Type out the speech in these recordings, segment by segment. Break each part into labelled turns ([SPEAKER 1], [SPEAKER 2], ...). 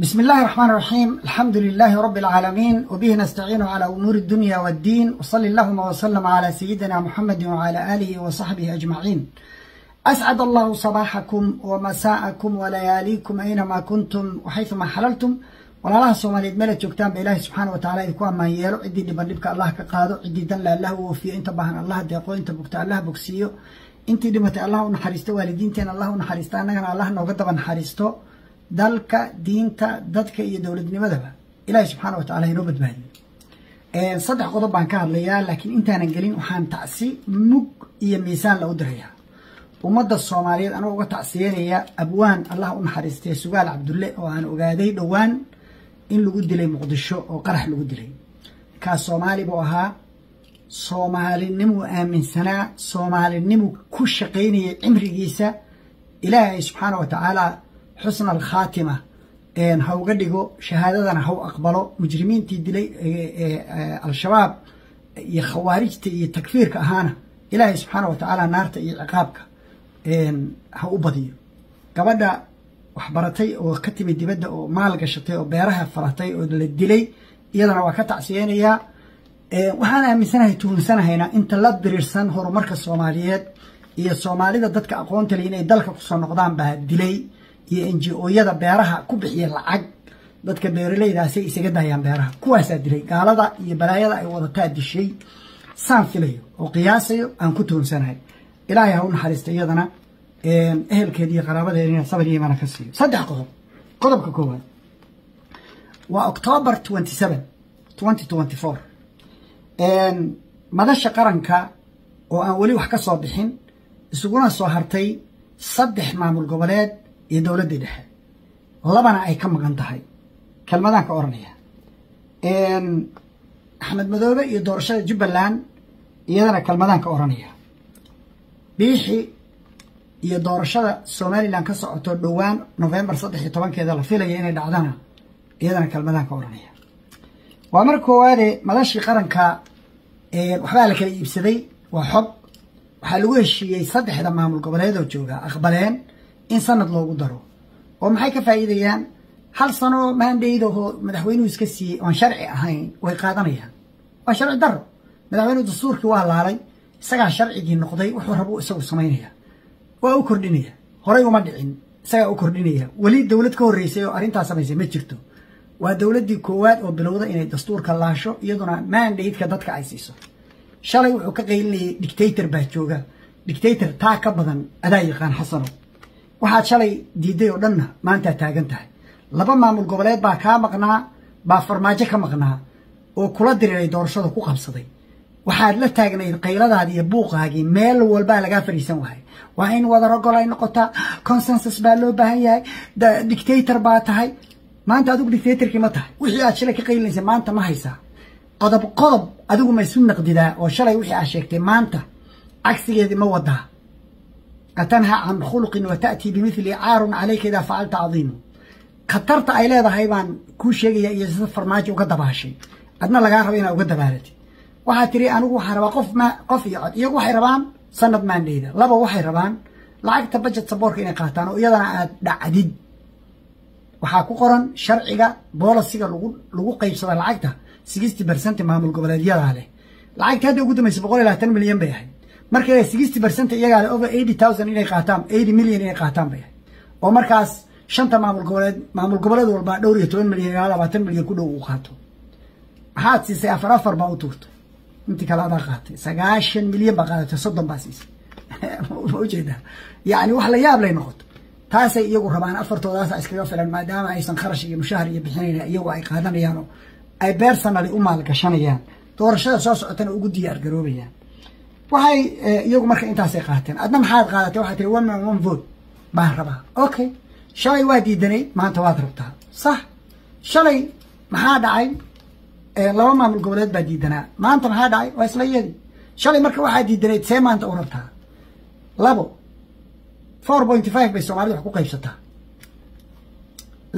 [SPEAKER 1] بسم الله الرحمن الرحيم. الحمد لله رب العالمين، وبه نستعين على أمور الدنيا والدين، وصلى اللهم وسلم على سيدنا محمد وعلى آله وصحبه أجمعين. أسعد الله صباحكم ومساءكم ولياليكم أينما كنتم وحيثما حللتم. والله سوماليد ميل جوجتان بإله سبحانه وتعالى يكون ما ييلو عدي دبندبك الله كقادو عدي دن الله وفي انت باهن الله ديقو انت بوقتا الله بوكسيو انت دمت الله ونحريستو والدينتين الله ونحريستا انغنا الله نوغا دبا نحريستو dalka diinta dadka iyo dawladnimadaba ilaahay subxaanahu wa ta'aala inoo badbaadiyo. Saddex qodob baan ka hadlayaa, laakiin intaanan gelin waxaan tacsi mug iyo miisaan la u dirayaa ummadda Soomaaliyeed. Anoo uga tacsiyeynaya abwaan Allah u naxariistay Sugaal Cabdulle oo aan ogaaday dhowaan in lagu dilay Muqdisho oo qarax lagu dilay. ka Soomaali buu ahaa, Soomaalinimo aaminsanaa, Soomaalinimo ku shaqeynaya cimrigiisa. ilaahay subxaanahu wa ta'aala حسن الخاتمة إن هو قديجو شهادتنا هو أقبله مجرمين تدلي الشباب يخوارج تكفير كهانة إلهي سبحانه وتعالى نار عقابك إن هو بديه كبدا وحبرتي وكتم الدبدة ومال قشتي وبيرها فرتي وللدلي يدنا وكتع سيانية وهنا من سنة تون سنة هنا أنت لا تدرسن هو مركز الصوماليات هي الصومالية ضدك أقوان تلينا يدلك قصة نقدام بهالدلي NGO yada beeraha ku bixiya lacag dadka beeralaydaasi isaga daayaan beeraha kuwaas dilay gaalada iyo balaayada ay wadataa dishay saan filayo oo qiyaasayo aan ku toonsanahay. ilaahay ha u naxariisto iyadana ehelkeedii iyo qaraabadeedina sabir iyo iimaan ka siiyo. saddex qodob. qodobka koowaad waa October 27 2024 madasha qaranka oo aan wali wax ka soo bixin isuguna soo hartay saddex maamul goboleed iyo dawladda dhexe labana ay ka maqan tahay kelmadaan ka oranaya Axmed Madoobe iyo doorashada Jubbaland iyadana kelmadaan ka oranaya biixi iyo doorashada Somaliland ka socoto dhowaan November 13 la filayo inay dhacdana iyadana kelmadaan ka oranaya. waa markii koowaad madashii qaranka waxba la kala iibsaday waa xog waxa lagu heshiiyay saddexda maamul goboleed oo jooga aqbaleen in sanad loogu daro oo maxay ka faa'iideyaan hal sano mandate oo madaxweynuhu iska siiyay oo sharci ahayn way qaadanayaan. waa sharci daro. madaxweynuhu dastuurkii waa laalay, isaga sharcigii noqday, wuxuu rabo isagu sameynaya waa u kordhinaya. horay uma dhicin, isaga u kordhinaya. wali dawlad ka horeysay oo arintaas sameysay ma jirto. waa dawladii koowaad oo bilowda inay dastuurka laasho iyaduna mandate-ka dadka ay siiso. shalay wuxuu ka qeylinayay dictator baa jooga. dictator taa ka badan adaa yaqaan xasano. waxaad shalay diiday oo dhanna maanta taagan tahay. laba maamul goboleed baa ka maqnaa, baa farmaajo ka maqnaa oo kula diray doorashada ku qabsaday. waxaad la taagnayd qayladaadii iyo buuqaagii meel walba laga fariisan wahay. waa in wada rogol ay noqotaa, consensus baa loo baahan yahay, dictator baa tahay. maanta adigu dictatorkii ma tahay. wixii aad shalay ka qaylinaysa maanta ma haysaa. qodob adigu ma isu naqdidaa oo shalay wixii aad sheegtay maanta cagsigeedii ma wadaa. أتنهى عن خلق وتأتي بمثل عار عليك إذا فعلت عظيم. خطرت أيلا هذا هيبان كل شيء يسفر معك وقد باشي. أدنى لقاه ربينا وقد بارتي. وحتري أنا وحرب قف يقعد يقوى حربان سند ما نديده. لبا وحربان لعك تبجت صبور كنا قهتان ويضنا عديد. وحاكو قرن شرعية بولا سيجا لغو قيب صدر لعكته 60% مهم القبلات عليه. لعك هذا وجود ما يسبقوا له 10 مليون بيحي. markay 60% iyaga ah over 80,000 inay qaataan 80 milyan inay qaataan bay oo markaas shanta maamul goboleed walba dhowr iyo 10 milyan ilaa 20 milyan ku dhow u qaato. waxaad siisay afar baa u tuurto intii kala aad qaatay 90 milyan baa qaadatay 30 baa siisay. u jeeda yani wax la yaab leh noqoto. taasay iyagu rabaan afartoodaas iskaga filan maadaama aysan kharash iyo mushahar iyo bixinayna iyagu ay qaadanayaan oo ay personally u maal gashanayaan doorashada soo socotana ugu diyaar garoobayaan. waxay iyagu marka intaas ay qaateen. adna maxaad qaadatay? waxaad tiri 1 vote baan rabaa. okay shalay waa diidanay, maanta waad rabtaa. sax. shalay maxaa dhacay? laba maamul goboleed baa diidanaa, maanta maxaa dhacay? waa isla iyadii. shalay marka waxaa diidanayd see maanta u rabtaa. labo 4.5 bay Soomaalidu wax ku qaybsataa.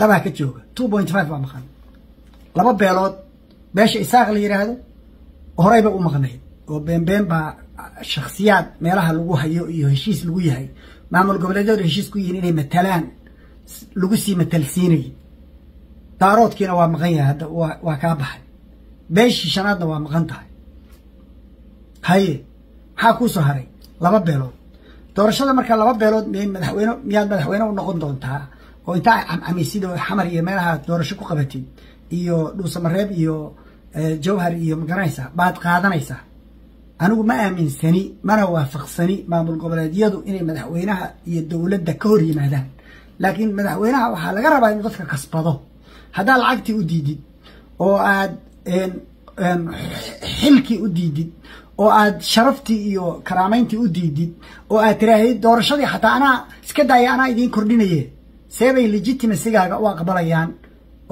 [SPEAKER 1] labaa ka jooga 2.5 baa maqan. laba beelood beesha Isaaq la yiraahdo horeyba u maqnayd oo been baa shakhsiyaad meelaha lagu hayo iyo heshiis lagu yahay maamul goboleedyada heshiis ku yihiin inay matalaan lagu sii matalsiinay daaroodkiina waa maqan yahay hadda waa kaa baxay beeshii shanaadna waa maqan tahay haye maxaa kuu soo haray laba beelood doorashada marka laba beelood miyaad madaxweyne u noqon doontaa oo intaa camcamiisida xamar iyo meelaha doorasho ku qabatid iyo dhuusamareeb iyo jawhar iyo magaranaysaa baad qaadanaysaa anigu ma aaminsani mana waafaqsani maamul goboleedyadu inay madaxweynaha iyo dowladda ka hor yimaadaan laakiin madaxweynaha waxaa laga rabaa inuu dadka kasbado haddaad lacagtii u diidid oo aad xilkii u diidid oo aad sharaftii iyo karaamayntii u diidid oo aad tiraahid doorashadii xataa anaa iska daaya anaa idiin kordhinaye seebay legitimasigaaga u aqbalayaan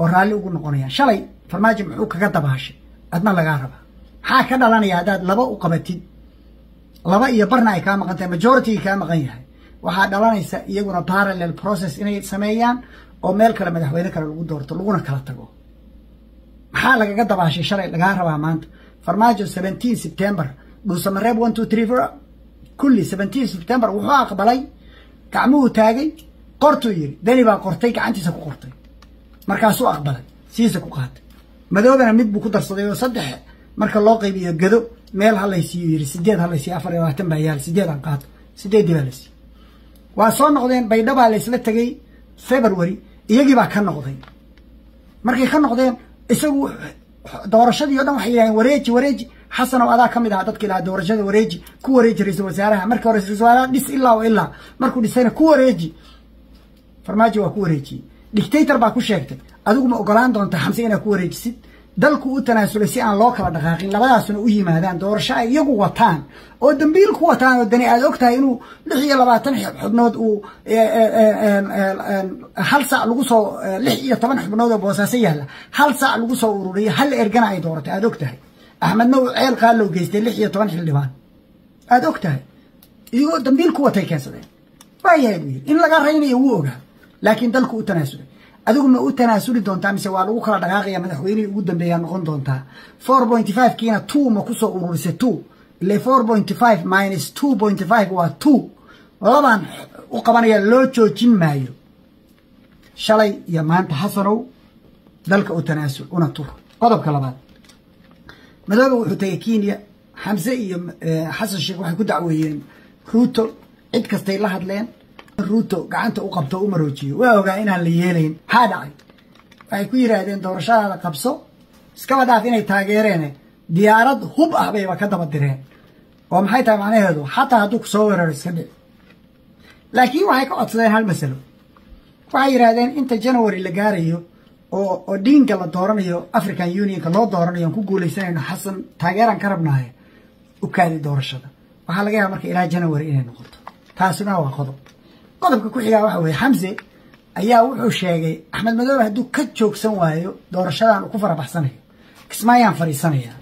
[SPEAKER 1] oo raalli ugu noqonayaan shalay farmaajo muxuu kaga dabaashay adna lagaa rabaa maxaa ka dhalanaya haddaad laba u qabatid laba iyo barna ay kaa maqan tahay majority kaa maqan yahay waxaa dhalanaysa iyaguna parallel process inay sameeyaan oo meel kale madaxweyne kale lagu doorto laguna kala tago maxaa lagaga dabaashay shalay lagaa rabaa maanta farmaajo 17 September dhuusamareeb 1 2 3 4 kulli 17 September wuxuu aqbalay gacmuhu taagay qortuu yiri dani baa qortay gacantiisa ku qortay markaasuu aqbalay siisa ku qaatay madoobana mid buu ku darsaday oo saddex marka loo qaybiyo gado meel halaysiyo yiri 8 halaysiyo 24 baa yaal 8 aan qaato 8 dibalis waa soo noqdeen baydhaba la isla tagay February iyagii baa ka noqday markay ka noqdeen isagu doorashadii oo dhan waxay yiraahdeen wareeji xasan oo adaa kamid ah dadkii la doorashada wareeji ku wareeji ra'iisul wasaaraha marka ra'iisul wasaaraha dhis ilaa markuu dhisayna ku wareeji farmaajo waa ku wareeji dictator baa ku sheegtay adigu ma ogolaan doonta xamse inaa ku wareejisid dalku u tanaasulay si aan loo kala dhaqaaqin labadaasna u yimaadaan doorasho ay iyagu wataan oo dambiil ku wataan oo dani aad ogtahay inuu 26 xubnood uu hal saac lagu soo 16 xubnood oo boosaaso yaala hal saac lagu soo ururiyay hal ergana ay dooratay aad ogtahay axmedna uu ceel qaal loo geystay 16 xildhibaan aad ogtahay iyo dambiil ku watay keensadeen waayahay in laga reynayo wuu ogaa laakiin dalku u tanaasulay adigu ma u tanaasuli doontaa mise waa lagu kala dhaqaaqaya madaxweynihii ugu dambeeya noqon doontaa 4.5 kiina 2 ma ku soo ururisay 2 ile 4.5 minus 2.5 waa 2 laban u qabanaya loo joojin maayo shalay iyo maanta xasanow dalka u tanaasul una tur qodobka labaad madoobe wuxuu tagay Kenya xamse iyo xasan sheekh waxay ku dacweeyeen Ruto cid kastay la hadleen Ruto gacanta u qabto u maroojiyo waa ogaa inaan la yeelayn ha dhacay ay ku yiraahdeen doorashada qabso iska wadaaf inay taageereen diyaarad hub ah bay ka daba direen oo maxay tahay macnaheedu xataa hadduu soo weeraro iska dhici laakiin waxay ka codsadeen hal mas'alo waxay yiraahdeen inta January la gaarayo oo diinka la dooranayo African Union ka loo dooranayo ku guuleysanayno xasan taageeran ka rabnahay u kaadi doorashada waxa laga yaabaa marka ilaa January inay noqoto taasina waa qodobka ku xiga waxa weeye xamse ayaa wuxuu sheegay axmed madoobe hadduu ka joogsan waayo doorashadan ku farabaxsanayo kismaayaan fariisanaya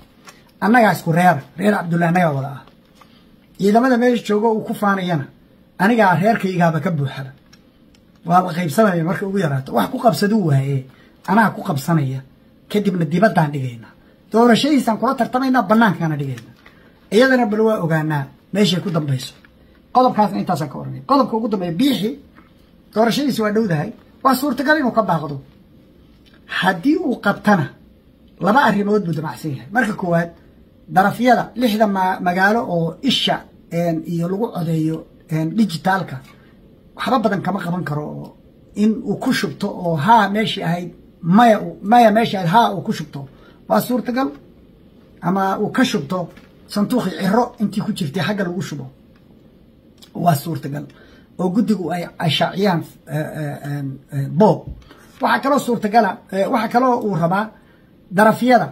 [SPEAKER 1] annaga isku reer Cabdullaahi naga wada ah ciidamada meesha joogo uu ku faanayana aniga reerkaygaaba ka buuxada waa la qaybsanaya marka ugu yaraato wax ku qabsaduu waaye anaa ku qabsanaya kadibna dibadaan dhigayna doorashadiisan kula tartamayna bannaankana dhigayna iyadana bal waa ogaanaa meeshay ku dambayso qodobkaasna intaas ka oranay qodobka ugu dambeeya biixi doorashadiisa waa dhowdahay waa suurtagal inuu ka baaqdo haddii uu qabtana laba arrimood buu damacsan yahay marka koowaad darafyada 6 magaalo oo isha iyo lagu codeeyo digitalka waxba badan kama qaban karo in uu ku shubto oo haa meeshii ahayd maya meeshii ahayd haa uu ku shubto waa suurtagal ama uu ka shubto sanduuqi ciro intii ku jirtay xagga lagu shubo waa suurtagal oo guddigu ay shaaciyaan boob waxa kaloo suurtagala waxa kaloo uu rabaa darafyada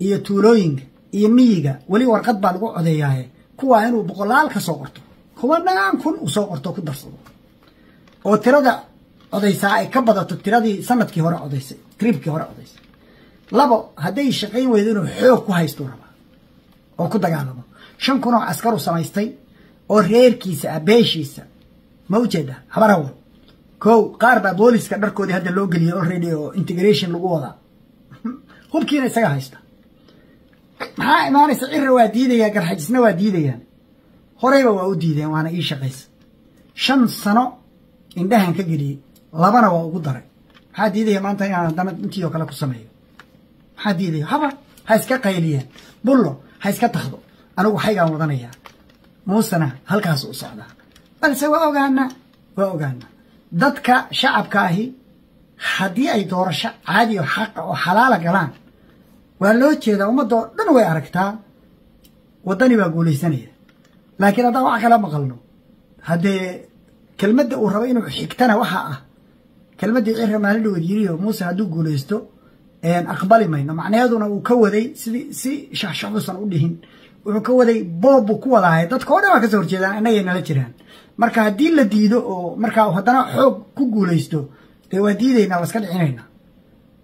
[SPEAKER 1] iyo tuulooyinka iyo miyiga wali warqad baa lagu codeeyaa kuwa inuu boqolaal ka soo qorto kumanaan kun u soo qorto ku darsado oo tirada codeysa ay ka badato tiradii sanadkii hore codeysay tripkii hore codeysay labo haday shaqeyn weydo inuu xoog ku haysto rabaa oo ku dagaalamo 5 kun oo askar u samaystay oo reerkiisa abeeshiisa ma u jeeda habaraw kow qaar baa booliska dharkoodii hadda loo geliyay already oo integration lagu wada hubkiina isaga haysta maxaa imaanaysa cirra waa diidaya garxajisna waa diidayaan horeyba waa u diideen waana ii shaqaysa 5 sano indhahan ka geliyay labana waa ugu daray حد يديه ما أنت يعني دمت أنتي وكلا كسمية حد يديه هبا هيسكا قيليا بقوله هيسكا تاخده أنا وحاجة وطنية موسنا هالكاس وصعدا بل سوى وأوجانا dadka shacabka ahi haddii ay doorasho caadi oo xaq oo xalaal galaan waa loo jeedaa ummadda dhan way aragtaa wadani baa guuleysanaya laakiin haddaan wax kala maqalno haddee kelmadda uu rabo inuu xigtana waxa ah kelmaddii cirra maalin dhow yiriyo muuse hadduu guuleysto aqbali mayno macnaheeduna uu ka waday si shaxshaxusan u dhihin wuxuu ka waday boob ku wadahay dadka oo dhan waa ka soo horjeedaan annagay nala jiraan marka haddii la diido oo marka haddana xoog ku guuleysto dee waa diidaynaa waa iska dhicinaynaa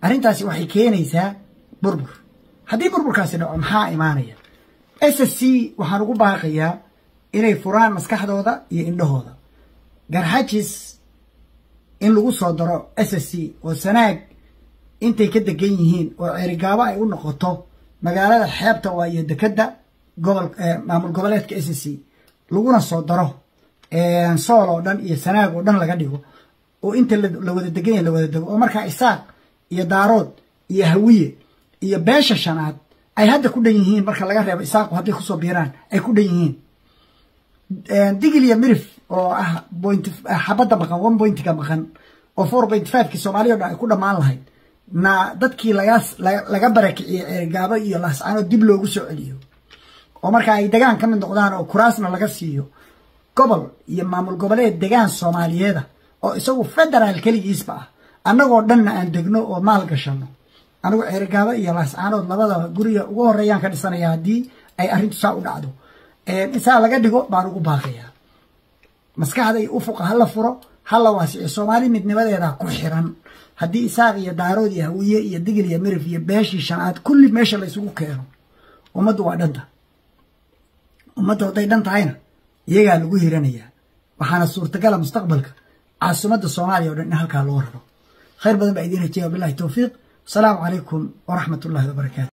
[SPEAKER 1] arrintaasi waxay keenaysaa burbur haddii burburkaasi dhaco maxaa imaanaya SSC waxaan ugu baaqayaa inay furaan maskaxdooda iyo indhahooda garxajis in lagu soo daro SSC oo sanaag intay ka degan yihiin oo ceerigaabo ay u noqoto magaalada xeebta waa iyo dekada maamul goboleedka SSC laguna soo daro sool oo dhan iyo sanaag oo dhan laga dhigo oo inta la wada degan yahay la wada dego oo markaa isaaq iyo daarood iyo hawiye iyo beesha shanaad ay hadda ku dhan yihiin marka laga reebo isaaqu hadday kusoo biiraan ay ku dhan yihiin digil iyo mirif oo ah xabadda maqan 1.ka maqan oo 4.5 ki Soomaaliya ay ku dhamaan lahayd na dadkii laga barakiciyay ceergaabo iyo laascaano dib loogu soo celiyo oo marka ay degaan ka mid noqdaan oo kuraasna laga siiyo gobol iyo maamul goboleed degaan Soomaaliyeeda oo isagu federal kaligiisba ah annagoo dhanna aan degno oo maal gashano anigu ceergaabo iyo laascaanood labada guriga ugu horeeyaan ka dhisanaya haddii ay arrintu saa u dhacdo insaa laga dhigo baan ugu baaqayaa maskaxday u fuqa hala furo hala waasiyo Soomaali midnimadeeda ku xiran haddii isaaq iyo daarood iyo hawiye iyo digil iyo mirif iyo beeshii shanaad kulli meesha la isugu keeno ummaddu waa dhanta ummaddu hadday dhan tahayna iyagaa lagu hiranayaa waxaana suurtagala mustaqbalka caasimadda Soomaaliya oo dhan in halkaa loo raro khayr badan baa idiin rajeeya billahi tawfiiq السلام عليكم ورحمة الله وبركاته.